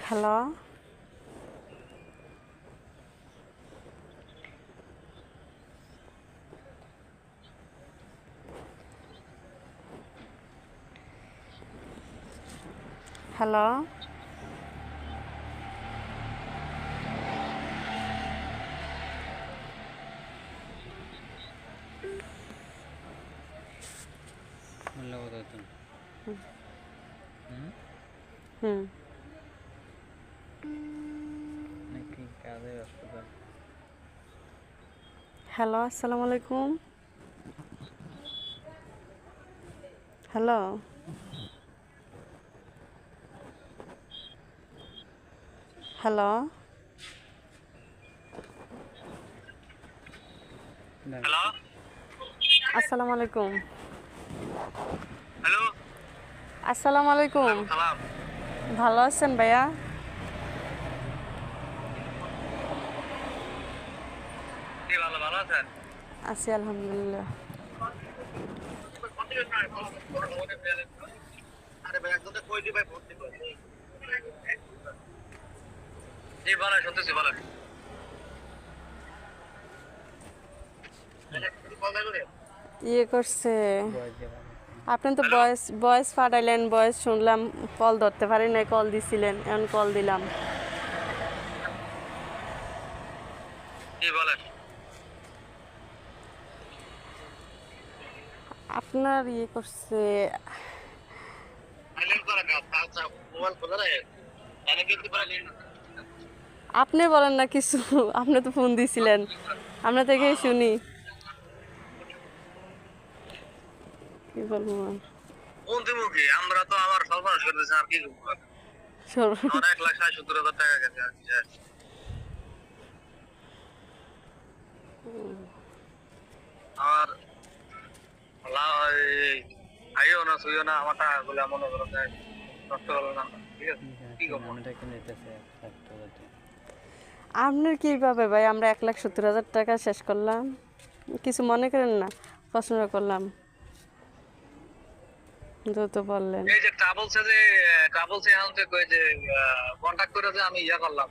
Hello, hello, হুম, hello, আসসালামু আলাইকুম। Hello, hello, hello আসসালামু আলাইকুম। হ্যালো আসসালামু আলাইকুম। ওয়ালাইকুম সালাম। ভালো আছেন ভাইয়া? জি ভালো ভালো আছেন? আছি আলহামদুলিল্লাহ। আরে ভাই একজন কই দি ভাই ভর্তি করে জি বলেন শুনতেছি বলেন। ইয়ে করছে, আপনি তো হ্যালো ভয়েস ভয়েস পাঠাইলেন, ভয়েস শুনলাম, কল ধরতে পারি নাই, কল দিছিলেন, এখন কল দিলাম। জি বলেন। আপনার ইয়ে করছে, সাইলেন্ট করে না আচ্ছা মোবাইল খোলা রে তাহলে কিন্তু পরে আপনি বলেন না কিছু। আপনি তো ফোন দিছিলেন, আপনার থেকেই শুনি। কি বলবো আর? কোন দেবো কি আমরা তো আমার সর্বনাশ করে দিয়েছি আর কি করবো সর- আমার 1,70,000 টাকা গেছে আর কি আর আইও না শুইও না আমার টাকাগুলো মনে করো যে নষ্ট হলো না ঠিক আছে কি করবো আপনার কিভাবে ভাই আমরা 1,70,000 টাকা শেষ করলাম? কিছু মনে করেন না, প্রশ্ন করলাম, দ্রুত বললেন। এই যে ট্রাভেলসে এখন যে কই যে কন্টাক্ট করে যে আমি ইয়া করলাম